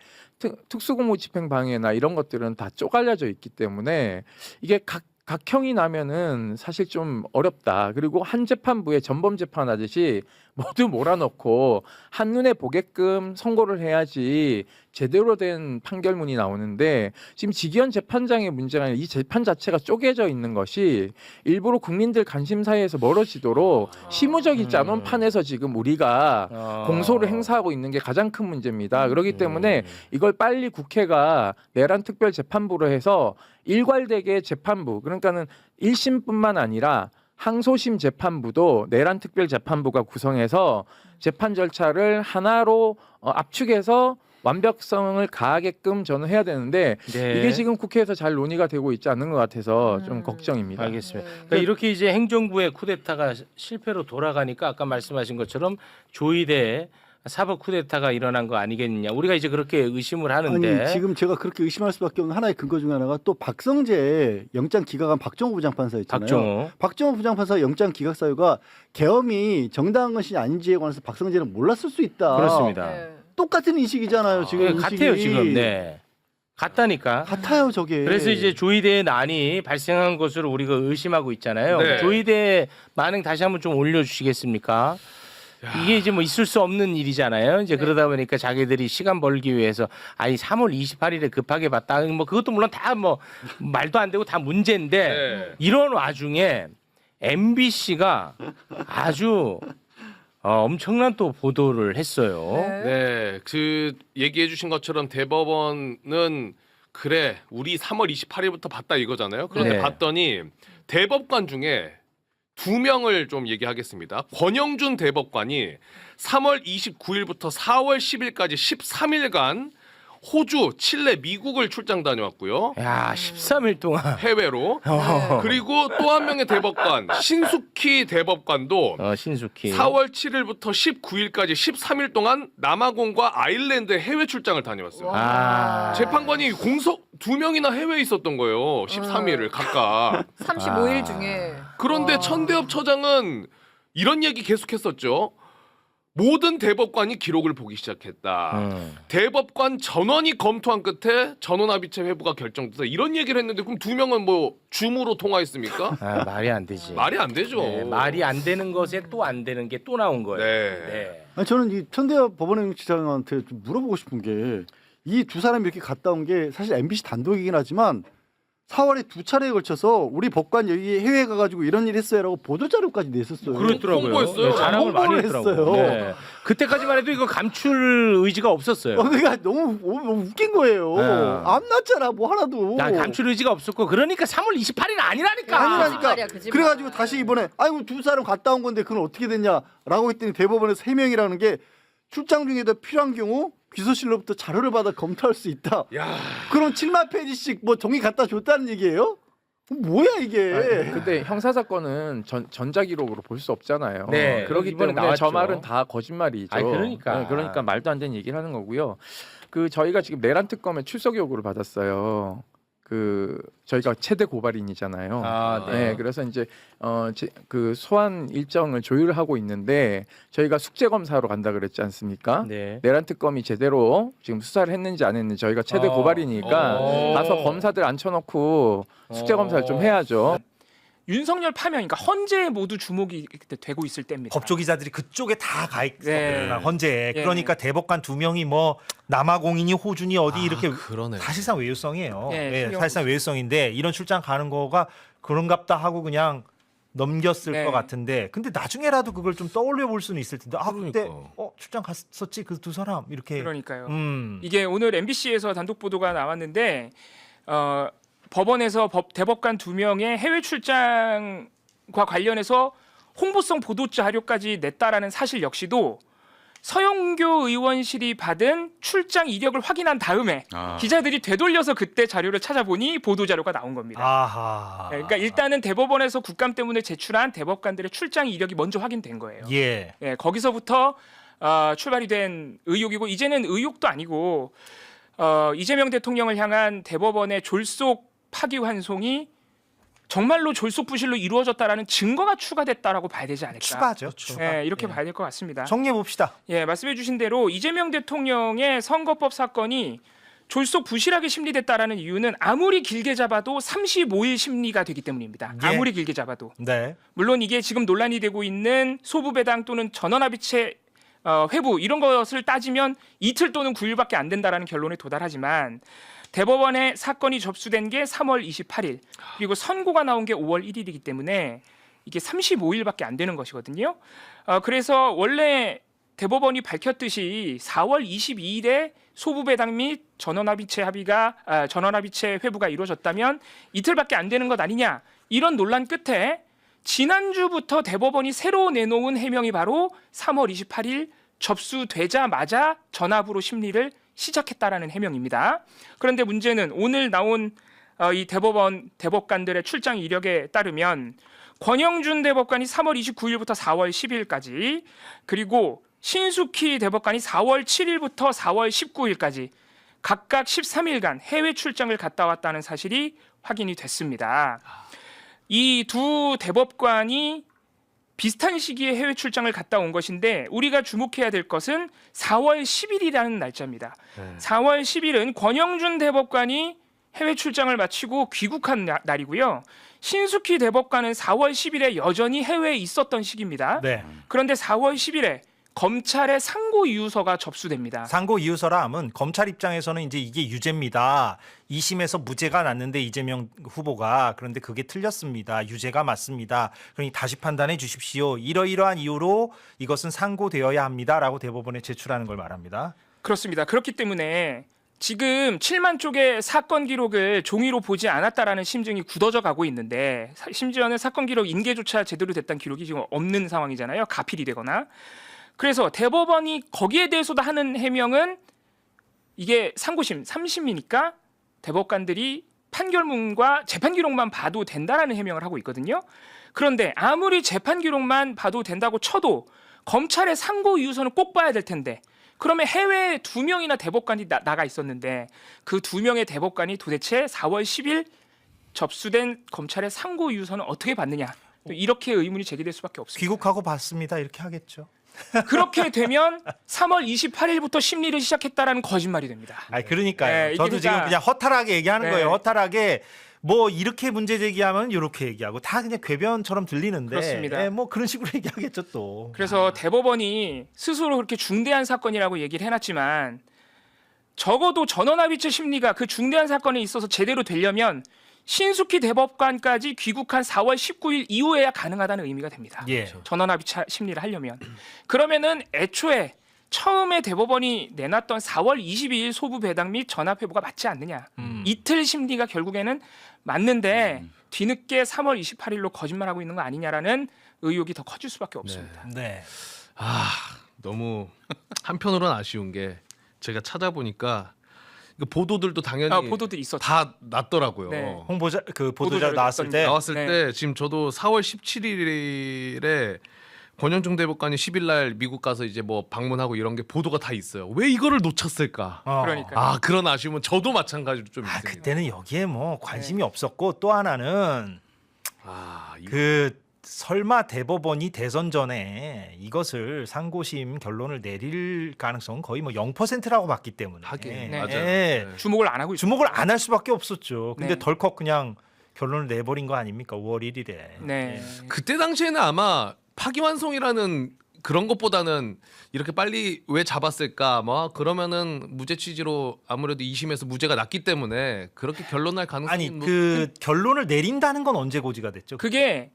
특수공무집행방해나 이런 것들은 다 쪼갈려져 있기 때문에 이게 각형이 나면은 사실 좀 어렵다. 그리고 한 재판부에 전범 재판하듯이 모두 몰아넣고 한눈에 보게끔 선고를 해야지 제대로 된 판결문이 나오는데 지금 직위원 재판장의 문제가 아니라 이 재판 자체가 쪼개져 있는 것이 일부러 국민들 관심 사이에서 멀어지도록 시무적이지 않은 판에서 지금 우리가 공소를 행사하고 있는 게 가장 큰 문제입니다. 그렇기 때문에 이걸 빨리 국회가 내란 특별재판부로 해서 일괄되게 재판부, 그러니까는 1심뿐만 아니라 항소심 재판부도 내란 특별재판부가 구성해서 재판 절차를 하나로 압축해서 완벽성을 가하게끔 저는 해야 되는데 네. 이게 지금 국회에서 잘 논의가 되고 있지 않는 것 같아서 좀 걱정입니다. 알겠습니다. 그러니까 이렇게 이제 행정부의 쿠데타가 실패로 돌아가니까 아까 말씀하신 것처럼 조이대 사법 쿠데타가 일어난 거 아니겠느냐. 우리가 이제 그렇게 의심을 하는데 아니, 지금 제가 그렇게 의심할 수밖에 없는 하나의 근거 중에 하나가 또 박성재 영장 기각한 박정호 부장판사 있잖아요. 박정호 부장판사 영장 기각 사유가 계엄이 정당한 것이 아닌지에 관해서 박성재는 몰랐을 수 있다. 그렇습니다. 네. 똑같은 인식이잖아요. 지금 인식이. 같아요 지금. 네. 같다니까. 같아요 저게. 그래서 이제 조이대의 난이 발생한 것으로 우리가 의심하고 있잖아요. 네. 조이대 반응 다시 한번 좀 올려주시겠습니까? 이게 이제 뭐 있을 수 없는 일이잖아요. 이제 그러다 보니까 자기들이 시간 벌기 위해서 아니 3월 28일에 급하게 봤다. 뭐 그것도 물론 다 뭐 말도 안 되고 다 문제인데 네. 이런 와중에 MBC가 아주 엄청난 또 보도를 했어요. 네, 그 얘기해 주신 것처럼 대법원은 그래 우리 3월 28일부터 봤다 이거잖아요. 그런데 네. 봤더니 대법관 중에 2명을 좀 얘기하겠습니다. 권영준 대법관이 3월 29일부터 4월 10일까지 13일간 호주, 칠레, 미국을 출장 다녀왔고요. 야, 13일 동안 해외로. 그리고 또 한 명의 대법관 신숙희 대법관도 신숙희 4월 7일부터 19일까지 13일 동안 남아공과 아일랜드 해외 출장을 다녀왔어요. 재판관이 공석 2명이나 해외에 있었던 거예요. 13일을 각각. 35일 중에. 그런데 천대엽 처장은 이런 얘기 계속했었죠. 모든 대법관이 기록을 보기 시작했다. 대법관 전원이 검토한 끝에 전원합의체 회부가 결정돼서 이런 얘기를 했는데 그럼 2명은 뭐 줌으로 통화했습니까? 말이 안 되지. 말이 안 되죠. 네, 말이 안 되는 것에 또 안 되는 게 또 나온 거예요. 네. 아니, 저는 이 천대엽 법원행정처장한테 좀 물어보고 싶은 게 이 두 사람이 이렇게 갔다 온 게 사실 MBC 단독이긴 하지만 4월에 2차례에 걸쳐서 우리 법관 여기 해외에 가가지고 이런 일 했어요라고 보도 자료까지 냈었어요. 그렇더라고요. 홍보했어요. 네, 자랑을 많이 홍보를 했더라고요. 했어요. 네. 그때까지만 해도 이거 감출 의지가 없었어요. 그러니까 너무 웃긴 거예요. 안 났잖아 뭐 하나도. 나 감출 의지가 없었고 그러니까 3월 28일 아니라니까. 아니라니까. 거짓말이야, 거짓말. 그래가지고 다시 이번에 아이고 두 사람 갔다 온 건데 그건 어떻게 됐냐라고 했더니 대법원에서 3명이라는 게 출장 중에도 필요한 경우 비서실로부터 자료를 받아 검토할 수 있다. 야. 그럼 7만 페이지씩 뭐 종이 갖다 줬다는 얘기예요? 뭐야 이게? 근데 형사 사건은 전자 기록으로 볼 수 없잖아요. 네, 그렇기 이번에 때문에 나왔죠. 저 말은 다 거짓말이죠. 아니, 그러니까. 네, 그러니까 말도 안 되는 얘기를 하는 거고요. 그 저희가 지금 내란 특검에 출석 요구를 받았어요. 저희가 최대 고발인이잖아요. 아, 네. 그래서 이제 그 소환 일정을 조율하고 있는데 저희가 숙제 검사로 간다 그랬지 않습니까? 네. 내란 특검이 제대로 지금 수사를 했는지 안 했는지 저희가 최대 고발이니까 가서 검사들 앉혀놓고 숙제 검사를 좀 해야죠. 윤석열 파면, 그러니까 헌재에 모두 주목이 되고 있을 때입니다. 법조기자들이 그쪽에 다 가 있거든요. 네. 헌재에. 예. 그러니까 대법관 2명이 뭐 남아공이니 호준이 어디 이렇게 그러네. 사실상 외유성이에요. 예, 예, 신경 사실상 외유성인데 이런 출장 가는 거가 그런갑다 하고 그냥 넘겼을 네. 것 같은데 근데 나중에라도 그걸 좀 떠올려 볼 수는 있을 텐데 그때 그러니까. 출장 갔었지 그 두 사람 이렇게 그러니까요. 음. 이게 오늘 MBC에서 단독 보도가 나왔는데 법원에서 대법관 2명의 해외 출장과 관련해서 홍보성 보도 자료까지 냈다라는 사실 역시도 서영교 의원실이 받은 출장 이력을 확인한 다음에 기자들이 되돌려서 그때 자료를 찾아보니 보도 자료가 나온 겁니다. 아하. 그러니까 일단은 대법원에서 국감 때문에 제출한 대법관들의 출장 이력이 먼저 확인된 거예요. 예. 예, 거기서부터 출발이 된 의혹이고 이제는 의혹도 아니고 이재명 대통령을 향한 대법원의 졸속 파기환송이 정말로 졸속 부실로 이루어졌다라는 증거가 추가됐다라고 봐야 되지 않을까? 추가죠. 추가. 예, 이렇게 봐야 될 것 같습니다. 정리해 봅시다. 예, 말씀해주신 대로 이재명 대통령의 선거법 사건이 졸속 부실하게 심리됐다라는 이유는 아무리 길게 잡아도 35일 심리가 되기 때문입니다. 예. 아무리 길게 잡아도. 네. 물론 이게 지금 논란이 되고 있는 소부배당 또는 전원합의체 회부 이런 것을 따지면 이틀 또는 9일밖에 안 된다라는 결론에 도달하지만 대법원에 사건이 접수된 게 3월 28일 그리고 선고가 나온 게 5월 1일이기 때문에 이게 35일밖에 안 되는 것이거든요. 그래서 원래 대법원이 밝혔듯이 4월 22일에 소부배당 및 전원합의체 회부가 이루어졌다면 이틀밖에 안 되는 것 아니냐 이런 논란 끝에 지난주부터 대법원이 새로 내놓은 해명이 바로 3월 28일 접수되자마자 전압으로 심리를 시작했다라는 해명입니다. 그런데 문제는 오늘 나온 이 대법관들의 출장 이력에 따르면 권영준 대법관이 3월 29일부터 4월 10일까지 그리고 신숙희 대법관이 4월 7일부터 4월 19일까지 각각 13일간 해외 출장을 갔다 왔다는 사실이 확인이 됐습니다. 이 두 대법관이 비슷한 시기에 해외 출장을 갔다 온 것인데 우리가 주목해야 될 것은 4월 10일이라는 날짜입니다. 4월 10일은 권영준 대법관이 해외 출장을 마치고 귀국한 날이고요. 신숙희 대법관은 4월 10일에 여전히 해외에 있었던 시기입니다. 네. 그런데 4월 10일에 검찰의 상고 이유서가 접수됩니다. 상고 이유서라 하면 검찰 입장에서는 이제 이게 유죄입니다. 2심에서 무죄가 났는데 이재명 후보가 그런데 그게 틀렸습니다. 유죄가 맞습니다. 그러니 다시 판단해 주십시오. 이러이러한 이유로 이것은 상고되어야 합니다라고 대법원에 제출하는 걸 말합니다. 그렇습니다. 그렇기 때문에 지금 7만 쪽의 사건 기록을 종이로 보지 않았다라는 심증이 굳어져 가고 있는데 심지어는 사건 기록 인계조차 제대로 됐다는 기록이 지금 없는 상황이잖아요. 가필이 되거나. 그래서 대법원이 거기에 대해서도 하는 해명은 이게 상고심 3심이니까 대법관들이 판결문과 재판 기록만 봐도 된다라는 해명을 하고 있거든요. 그런데 아무리 재판 기록만 봐도 된다고 쳐도 검찰의 상고 이유서는 꼭 봐야 될 텐데 그러면 해외에 2명이나 대법관이 나가 있었는데 그 2명의 대법관이 도대체 4월 10일 접수된 검찰의 상고 이유서는 어떻게 받느냐 이렇게 의문이 제기될 수밖에 없습니다. 귀국하고 봤습니다. 이렇게 하겠죠. 그렇게 되면 3월 28일부터 심리를 시작했다라는 거짓말이 됩니다. 그러니까요. 네, 이게 저도 지금 그러니까- 그냥 허탈하게 얘기하는 네. 거예요. 허탈하게 뭐 이렇게 문제 제기하면 이렇게 얘기하고 다 그냥 궤변처럼 들리는데 그렇습니다. 뭐 그런 식으로 얘기하겠죠 또. 그래서 대법원이 스스로 그렇게 중대한 사건이라고 얘기를 해놨지만 적어도 전원합의체 심리가 그 중대한 사건에 있어서 제대로 되려면 신숙희 대법관까지 귀국한 4월 19일 이후에야 가능하다는 의미가 됩니다. 예. 전원합의체 심리를 하려면. 그러면은 애초에 처음에 대법원이 내놨던 4월 22일 소부배당 및 전압회부가 맞지 않느냐. 이틀 심리가 결국에는 맞는데 뒤늦게 3월 28일로 거짓말하고 있는 거 아니냐라는 의혹이 더 커질 수밖에 없습니다. 네. 너무 한편으로는 아쉬운 게 제가 찾아보니까 그 보도들도 당연히 보도들이 있었죠. 다 났더라고요. 네. 홍보자 그 보도자료 보도자 나왔을 때 나왔을 네. 때 지금 저도 4월 17일에 권영중 대법관이 10일 날 미국 가서 이제 뭐 방문하고 이런 게 보도가 다 있어요. 왜 이거를 놓쳤을까? 그러니까. 아, 그런 아쉬움은 저도 마찬가지로 좀 아, 있습니다. 그때는 여기에 뭐 관심이 없었고 또 하나는 그 설마 대법원이 대선 전에 이것을 상고심 결론을 내릴 가능성은 거의 뭐 0%라고 봤기 때문에 하긴 네. 맞아요. 예. 주목을 안 하고 있어요. 주목을 안 할 수밖에 없었죠. 근데 네. 덜컥 그냥 결론을 내버린 거 아닙니까? 5월 1일에. 네. 그때 당시에는 아마 파기환송이라는 그런 것보다는 이렇게 빨리 왜 잡았을까? 뭐 그러면은 무죄 취지로 아무래도 2심에서 무죄가 났기 때문에 그렇게 결론날 가능성이 아니 그 결론을 내린다는 건 언제 고지가 됐죠? 그게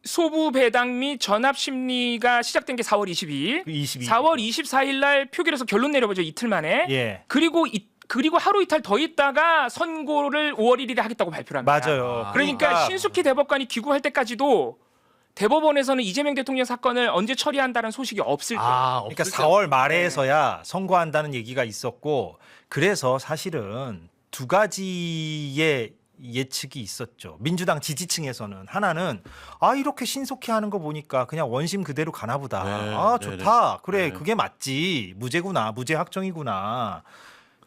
소부 배당 및 전압 심리가 시작된 게 4월 22일. 22일. 4월 24일 날 표결에서 결론 내려보죠. 이틀 만에. 예. 그리고 하루 이틀 더 있다가 선고를 5월 1일에 하겠다고 발표를 합니다. 맞아요. 그러니까 신숙희 대법관이 귀국할 때까지도 대법원에서는 이재명 대통령 사건을 언제 처리한다는 소식이 없을 때. 그러니까 4월 말에서야 선고한다는 얘기가 있었고 그래서 사실은 두 가지의 예측이 있었죠. 민주당 지지층에서는 하나는 이렇게 신속히 하는 거 보니까 그냥 원심 그대로 가나 보다. 좋다. 그래 그게 맞지. 무죄구나. 무죄 확정이구나.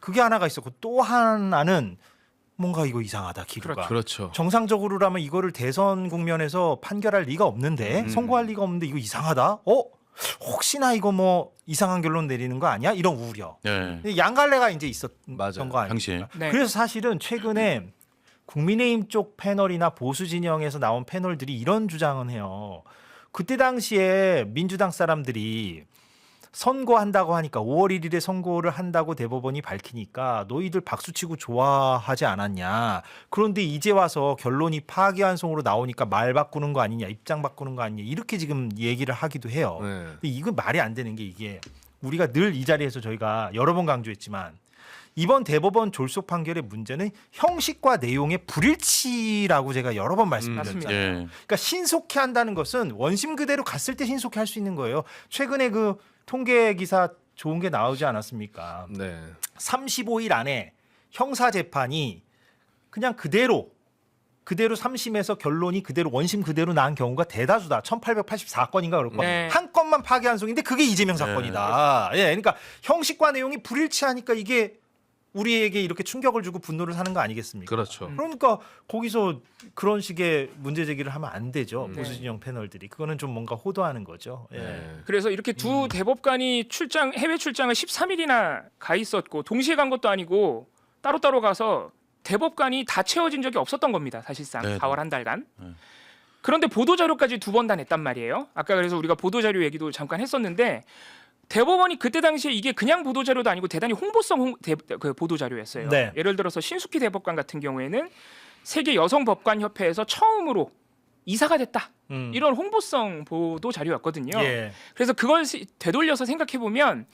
그게 하나가 있었고 또 하나는 뭔가 이거 이상하다 기류가. 그렇죠. 정상적으로라면 이거를 대선 국면에서 판결할 리가 없는데 선고할 리가 없는데 이거 이상하다. 혹시나 이거 뭐 이상한 결론 내리는 거 아니야? 이런 우려. 양갈래가 이제 있었던 거 아닙니까? 네. 그래서 사실은 최근에 국민의힘 쪽 패널이나 보수 진영에서 나온 패널들이 이런 주장은 해요. 그때 당시에 민주당 사람들이 선고한다고 하니까 5월 1일에 선고를 한다고 대법원이 밝히니까 너희들 박수치고 좋아하지 않았냐. 그런데 이제 와서 결론이 파기환송으로 나오니까 말 바꾸는 거 아니냐. 입장 바꾸는 거 아니냐. 이렇게 지금 얘기를 하기도 해요. 근데 이건 말이 안 되는 게 이게 우리가 늘 이 자리에서 저희가 여러 번 강조했지만 이번 대법원 졸속 판결의 문제는 형식과 내용의 불일치라고 제가 여러 번 말씀드렸잖아요. 그러니까 신속히 한다는 것은 원심 그대로 갔을 때 신속히 할 수 있는 거예요. 최근에 그 통계 기사 좋은 게 나오지 않았습니까? 네. 35일 안에 형사 재판이 그냥 그대로 3심에서 결론이 그대로 원심 그대로 난 경우가 대다수다. 1884건인가 그럴 거예요. 네. 한 건만 파기환송인데 그게 이재명 사건이다. 예, 그러니까 형식과 내용이 불일치하니까 이게 우리에게 이렇게 충격을 주고 분노를 사는 거 아니겠습니까? 그렇죠. 그러니까 거기서 그런 식의 문제 제기를 하면 안 되죠. 네. 보수 진영 패널들이 그거는 좀 뭔가 호도하는 거죠. 예. 네. 그래서 이렇게 두 대법관이 해외 출장을 13일이나 가 있었고 동시에 간 것도 아니고 따로따로 가서 대법관이 다 채워진 적이 없었던 겁니다. 사실상 4월 한 달간. 그런데 보도자료까지 2번 다 냈단 말이에요. 아까 그래서 우리가 보도자료 얘기도 잠깐 했었는데 대법원이 그때 당시에 이게 그냥 보도자료도 아니고 대단히 홍보성 그 보도자료였어요. 네. 예를 들어서 신숙희 대법관 같은 경우에는 세계 여성법관협회에서 처음으로 이사가 됐다. 이런 홍보성 보도자료였거든요. 예. 그래서 그걸 되돌려서 생각해 보면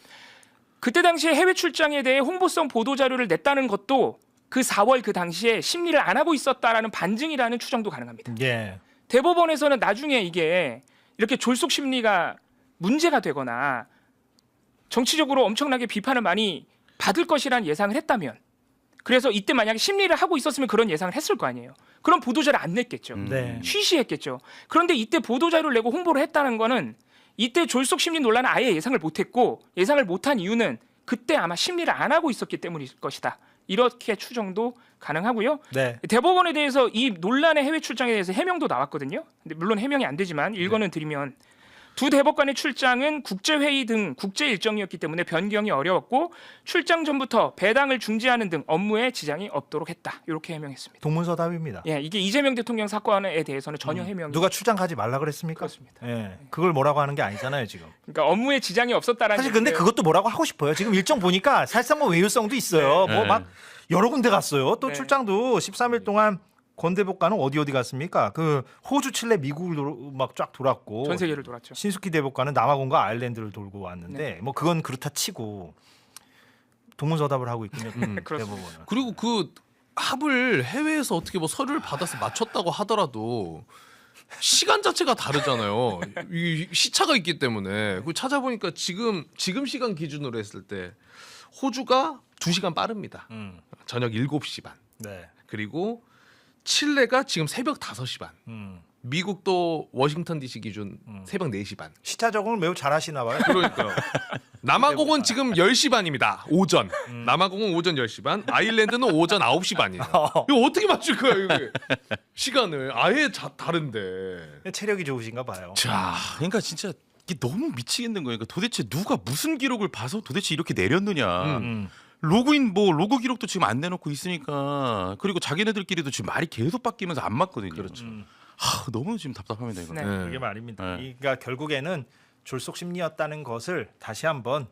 그때 당시에 해외 출장에 대해 홍보성 보도자료를 냈다는 것도 그 4월 그 당시에 심리를 안 하고 있었다라는 반증이라는 추정도 가능합니다. 예. 대법원에서는 나중에 이게 이렇게 졸속 심리가 문제가 되거나 정치적으로 엄청나게 비판을 많이 받을 것이라는 예상을 했다면 그래서 이때 만약에 심리를 하고 있었으면 그런 예상을 했을 거 아니에요. 그럼 보도자료 안 냈겠죠. 네. 쉬쉬했겠죠. 그런데 이때 보도자료를 내고 홍보를 했다는 거는 이때 졸속 심리 논란은 아예 예상을 못했고 예상을 못한 이유는 그때 아마 심리를 안 하고 있었기 때문일 것이다. 이렇게 추정도 가능하고요. 네. 대법원에 대해서 이 논란의 해외 출장에 대해서 해명도 나왔거든요. 근데 물론 해명이 안 되지만 일거는 드리면 두 대법관의 출장은 국제회의 등 국제 일정이었기 때문에 변경이 어려웠고 출장 전부터 배당을 중지하는 등 업무에 지장이 없도록 했다. 이렇게 해명했습니다. 동문서답입니다. 예, 이게 이재명 대통령 사건에 대해서는 전혀 해명이 누가 출장 가지 말라 그랬습니까? 그렇습니다. 예. 그걸 뭐라고 하는 게 아니잖아요, 지금. 그러니까 업무에 지장이 없었다라는 사실 근데 얘기예요. 그것도 뭐라고 하고 싶어요. 지금 일정 보니까 사실상 뭐 외유성도 있어요. 뭐 막 여러 군데 갔어요. 또 네. 출장도 13일 동안 권 대법관은 어디 갔습니까? 그 호주, 칠레, 미국을 막 쫙 돌았고 전 세계를 돌았죠. 신숙희 대법관은 남아공과 아일랜드를 돌고 왔는데 뭐 그건 그렇다 치고 동문서답을 하고 있군요. 대법원은. 그리고 그 합을 해외에서 어떻게 뭐 서류를 받아서 맞췄다고 하더라도 시간 자체가 다르잖아요. 이 시차가 있기 때문에 그 찾아보니까 지금 시간 기준으로 했을 때 호주가 2시간 빠릅니다. 저녁 7시 반. 네. 그리고 칠레가 지금 새벽 5시 반. 미국도 워싱턴 DC 기준 새벽 4시 반. 시차 적응을 매우 잘하시나 봐요. 그러니까요. 남아공은 지금 10시 반입니다. 오전. 남아공은 오전 10시 반. 아일랜드는 오전 9시 반이에요. 이거 어떻게 맞출 거예요, 이게? 시간을 아예 다른데. 체력이 좋으신가 봐요. 자, 그러니까 진짜 이게 너무 미치겠는 거예요. 그러니까 도대체 누가 무슨 기록을 봐서 도대체 이렇게 내렸느냐. 로그인 로그 기록도 지금 안 내놓고 있으니까 그리고 자기네들끼리도 지금 말이 계속 바뀌면서 안 맞거든요. 그렇죠. 너무 지금 답답합니다 이거. 네. 그게 말입니다. 그러니까 결국에는 졸속 심리였다는 것을 다시 한번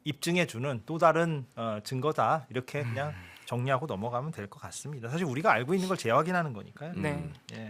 입증해주는 또 다른 증거다 이렇게 그냥 정리하고 넘어가면 될 것 같습니다. 사실 우리가 알고 있는 걸 재확인하는 거니까요. 네. 예.